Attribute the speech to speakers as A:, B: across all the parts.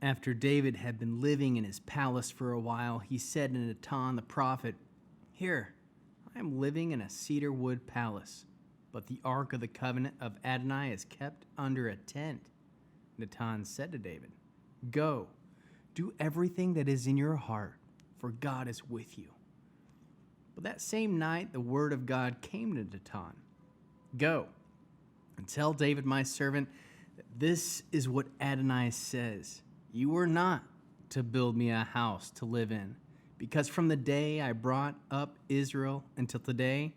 A: After David had been living in his palace for a while, he said to Nathan the prophet, "Here, I am living in a cedar wood palace, but the ark of the covenant of Adonai is kept under a tent." Nathan said to David, "Go, do everything that is in your heart, for God is with you." But that same night the word of God came to Nathan. "Go and tell David my servant that this is what Adonai says. You were not to build me a house to live in, because from the day I brought up Israel until today,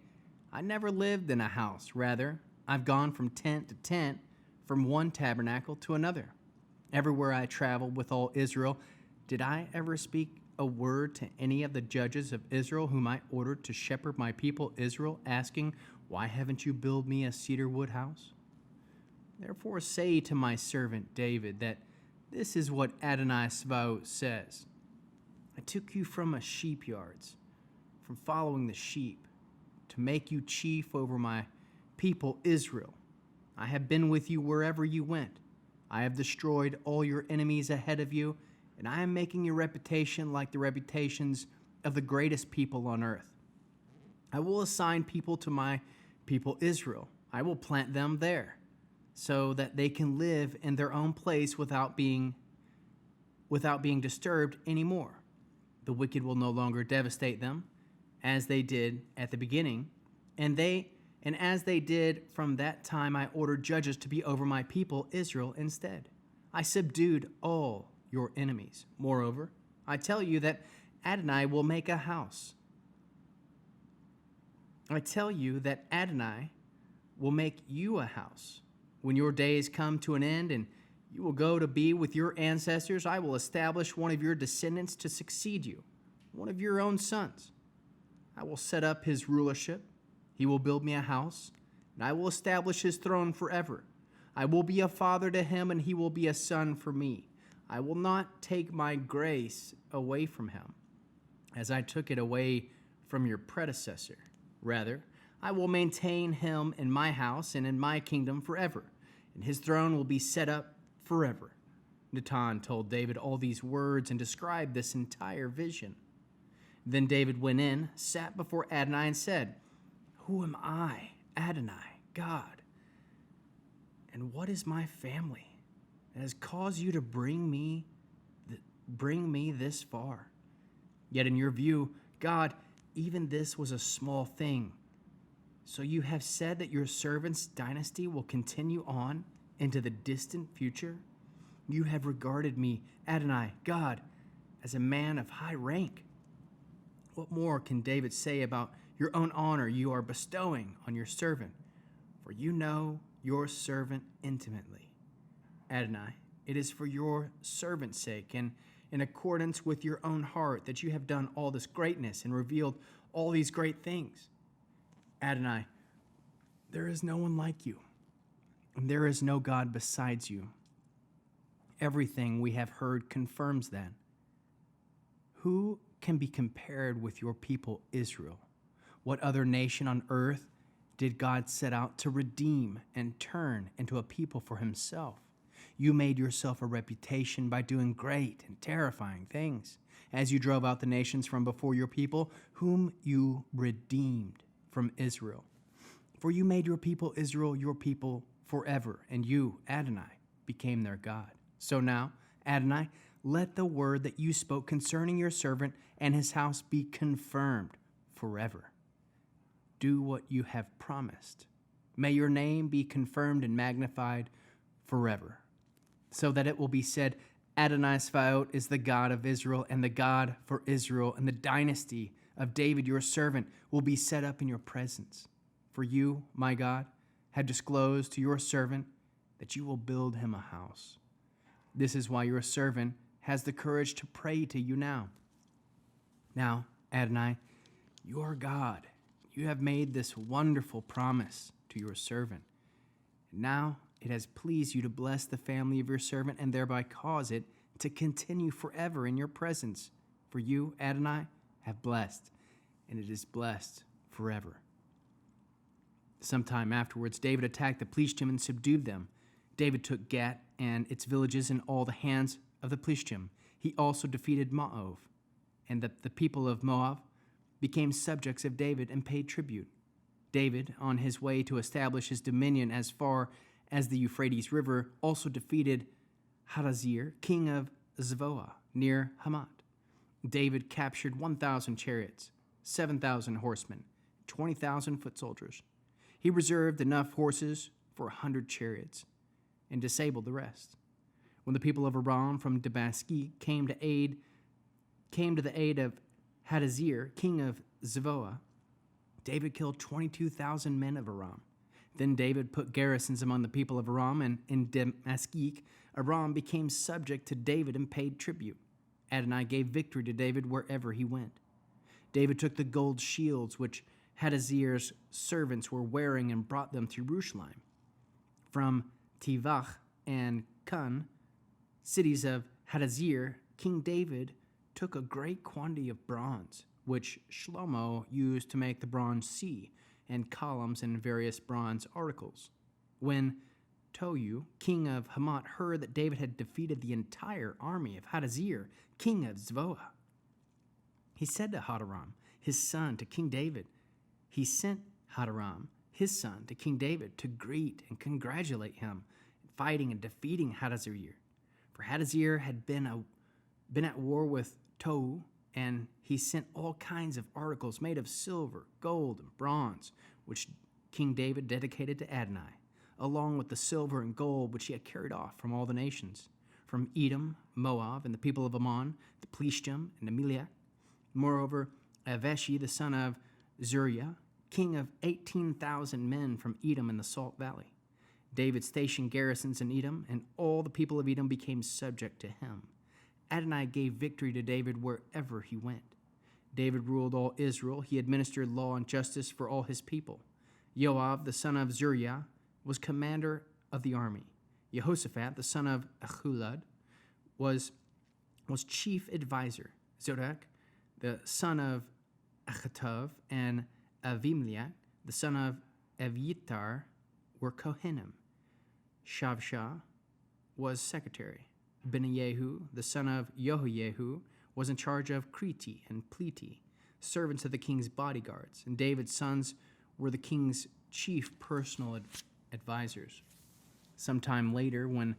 A: I never lived in a house. Rather, I've gone from tent to tent, from one tabernacle to another. Everywhere I traveled with all Israel, did I ever speak a word to any of the judges of Israel whom I ordered to shepherd my people Israel, asking, 'Why haven't you built me a cedar wood house?' Therefore say to my servant David that this is what Adonai Sabaoth says. I took you from a sheepyards, from following the sheep, to make you chief over my people Israel. I have been with you wherever you went. I have destroyed all your enemies ahead of you, and I am making your reputation like the reputations of the greatest people on earth. I will assign people to my people Israel. I will plant them there, so that they can live in their own place without being disturbed anymore. The wicked will no longer devastate them, as they did at the beginning, and as they did from that time, I ordered judges to be over my people Israel instead. I subdued all your enemies. Moreover, I tell you that Adonai will make a house. I tell you that Adonai will make you a house. When your days come to an end and you will go to be with your ancestors, I will establish one of your descendants to succeed you, one of your own sons. I will set up his rulership. He will build me a house, and I will establish his throne forever. I will be a father to him, and he will be a son for me. I will not take my grace away from him, as I took it away from your predecessor. Rather, I will maintain him in my house and in my kingdom forever, and his throne will be set up forever." Nathan told David all these words and described this entire vision. Then David went in, sat before Adonai, and said, "Who am I, Adonai, God? And what is my family that has caused you to bring me this far? Yet in your view, God, even this was a small thing. So you have said that your servant's dynasty will continue on into the distant future? You have regarded me, Adonai, God, as a man of high rank. What more can David say about your own honor you are bestowing on your servant? For you know your servant intimately. Adonai, it is for your servant's sake and in accordance with your own heart that you have done all this greatness and revealed all these great things. Adonai, there is no one like you, and there is no God besides you. Everything we have heard confirms that. Who can be compared with your people Israel? What other nation on earth did God set out to redeem and turn into a people for himself? You made yourself a reputation by doing great and terrifying things, as you drove out the nations from before your people, whom you redeemed from Israel. For you made your people Israel your people forever, and you, Adonai, became their God. So now, Adonai, let the word that you spoke concerning your servant and his house be confirmed forever. Do what you have promised. May your name be confirmed and magnified forever, so that it will be said, Adonai Sabaoth is the God of Israel and the God for Israel, and the dynasty of David your servant will be set up in your presence. For you, my God, have disclosed to your servant that you will build him a house. This is why your servant has the courage to pray to you now. Now, Adonai, you are God. You have made this wonderful promise to your servant. Now it has pleased you to bless the family of your servant and thereby cause it to continue forever in your presence. For you, Adonai, have blessed, and it is blessed forever." Sometime afterwards, David attacked the Plishtim and subdued them. David took Gat and its villages and all the hands of the Plishtim. He also defeated Moab, and the people of Moab became subjects of David and paid tribute. David, on his way to establish his dominion as far as the Euphrates River, also defeated Hadazir, king of Zavoah, near Hamath. David captured 1,000 chariots, 7,000 horsemen, 20,000 foot soldiers. He reserved enough horses for 100 chariots and disabled the rest. When the people of Aram from Damascus came to the aid of Hadazir, king of Zavoah, David killed 22,000 men of Aram. Then David put garrisons among the people of Aram, and in Damascus, Aram became subject to David and paid tribute. Adonai gave victory to David wherever he went. David took the gold shields which Hadazir's servants were wearing and brought them to Jerusalem. From Tivach and Kun, cities of Hadazir, King David took a great quantity of bronze, which Shlomo used to make the bronze sea and columns and various bronze articles. When Tohu, king of Hamath, heard that David had defeated the entire army of Hadazir, king of Zavoah, he said to Hadaram, his son, to King David. He sent Hadaram, his son, to King David to greet and congratulate him, fighting and defeating Hadazir. For Hadazir had been at war with Tohu, and he sent all kinds of articles made of silver, gold, and bronze, which King David dedicated to Adonai, along with the silver and gold which he had carried off from all the nations, from Edom, Moab, and the people of Ammon, the Plishtim, and Amalek. Moreover, Aveshi, the son of Zuriah, king of 18,000 men from Edom in the Salt Valley. David stationed garrisons in Edom, and all the people of Edom became subject to him. Adonai gave victory to David wherever he went. David ruled all Israel. He administered law and justice for all his people. Joab, the son of Zuriah, was commander of the army. Jehoshaphat, the son of Ahulad, was chief advisor. Zodek, the son of Achitov, and Avimelech, the son of Aviatar, were Kohanim. Shavsha was secretary. Benayehu, the son of Jehoiahu, was in charge of Kriti and Pleti, servants of the king's bodyguards, and David's sons were the king's chief personal advisors. Sometime later, when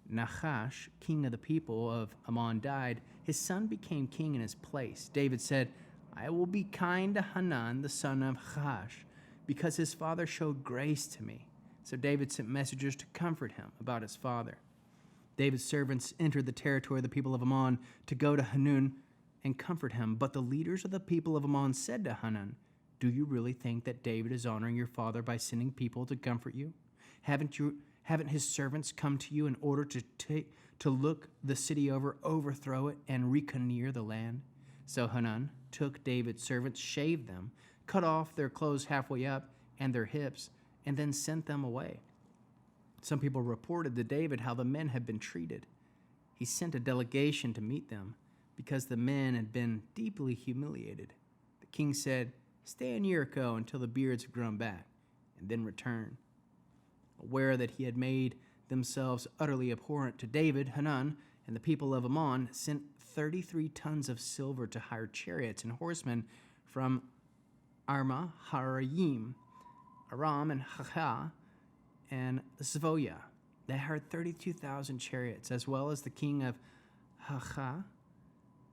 A: Nahash, king of the people of Ammon, died, his son became king in his place. David said, I will be kind to Hanan, the son of Nahash, because his father showed grace to me. So David sent messengers to comfort him about his father. David's servants entered the territory of the people of Ammon to go to Hanun and comfort him. But the leaders of the people of Ammon said to Hanun, do you really think that David is honoring your father by sending people to comfort you? Haven't his servants come to you in order to look the city over, overthrow it, and reconnoiter the land? So Hanun took David's servants, shaved them, cut off their clothes halfway up and their hips, and then sent them away. Some people reported to David how the men had been treated. He sent a delegation to meet them because the men had been deeply humiliated. The king said, stay in Jericho until the beards have grown back, and then return. Aware that he had made themselves utterly abhorrent to David, Hanun and the people of Ammon sent 33 tons of silver to hire chariots and horsemen from Arma, Harayim, Aram, and Hachah, and Zavoah. They hired 32,000 chariots, as well as the king of Hachah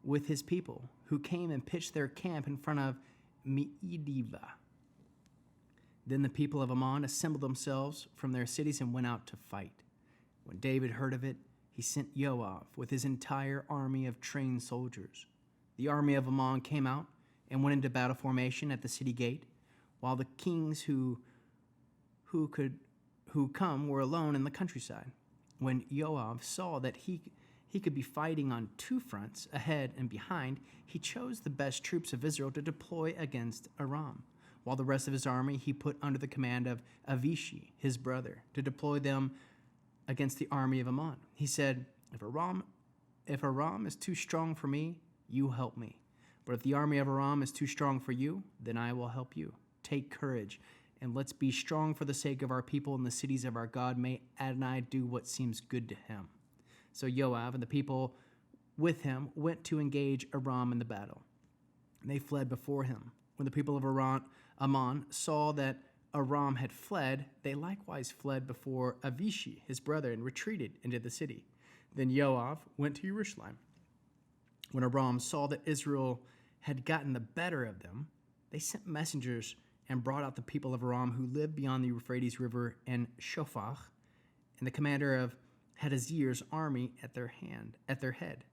A: with his people, who came and pitched their camp in front of Meidivah. Then the people of Ammon assembled themselves from their cities and went out to fight. When David heard of it, he sent Joab with his entire army of trained soldiers. The army of Ammon came out and went into battle formation at the city gate, while the kings who come were alone in the countryside. When Joab saw that he could be fighting on two fronts, ahead and behind, he chose the best troops of Israel to deploy against Aram, while the rest of his army he put under the command of Avishi, his brother, to deploy them against the army of Ammon. He said, if Aram is too strong for me, you help me. But if the army of Aram is too strong for you, then I will help you. Take courage, and let's be strong for the sake of our people and the cities of our God. May Adonai do what seems good to him. So Joab and the people with him went to engage Aram in the battle. And they fled before him. When the people of Ammon saw that Aram had fled, they likewise fled before Avishai, his brother, and retreated into the city. Then Joab went to Jerusalem. When Aram saw that Israel had gotten the better of them, they sent messengers and brought out the people of Aram who lived beyond the Euphrates River and Shophach, and the commander of Hadazer's army at their head.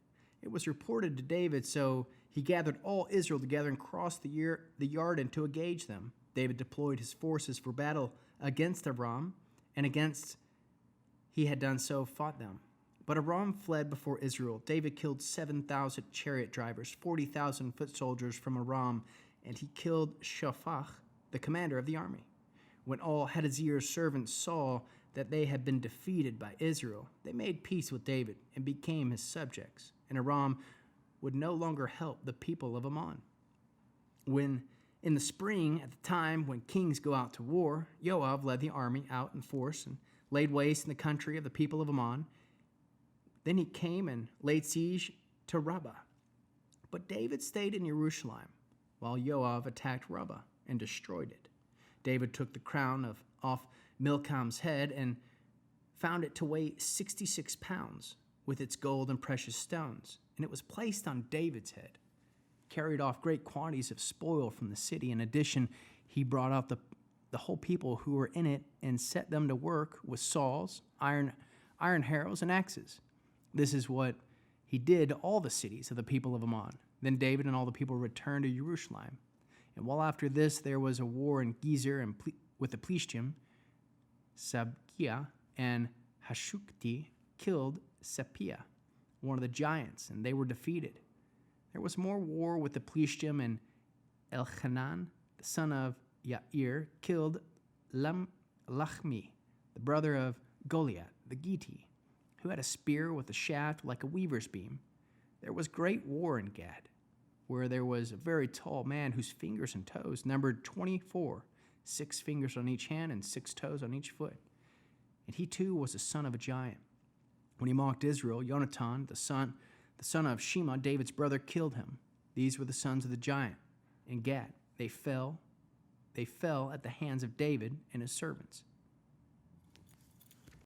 A: It was reported to David, so he gathered all Israel together and crossed the Jordan to engage them. David deployed his forces for battle against Aram, and against he had done so fought them. But Aram fled before Israel. David killed 7,000 chariot drivers, 40,000 foot soldiers from Aram, and he killed Shophach, the commander of the army. When all Hadazer's servants saw that they had been defeated by Israel, they made peace with David and became his subjects. And Aram would no longer help the people of Ammon. When in the spring, at the time when kings go out to war, Joab led the army out in force and laid waste in the country of the people of Ammon. Then he came and laid siege to Rabbah. But David stayed in Jerusalem, while Joab attacked Rabbah and destroyed it. David took the crown off Milcom's head and found it to weigh 66 pounds, with its gold and precious stones, and it was placed on David's head. Carried off great quantities of spoil from the city. In addition, he brought out the whole people who were in it and set them to work with saws, iron harrows, and axes. This is what he did to all the cities of the people of Ammon. Then David and all the people returned to Jerusalem. And while after this there was a war in Gezer and with the Plishtim, Sabkiah and Hashukti killed Sepiah, one of the giants, and they were defeated. There was more war with the Plishtim, and Elchanan, the son of Yair, killed Lachmi, the brother of Goliath, the Gitti, who had a spear with a shaft like a weaver's beam. There was great war in Gad, where there was a very tall man whose fingers and toes numbered 24, 6 fingers on each hand and 6 toes on each foot. And he too was the son of a giant. When he mocked Israel, Jonathan, the son of Shema, David's brother, killed him. These were the sons of the giant in Gad. They fell at the hands of David and his servants.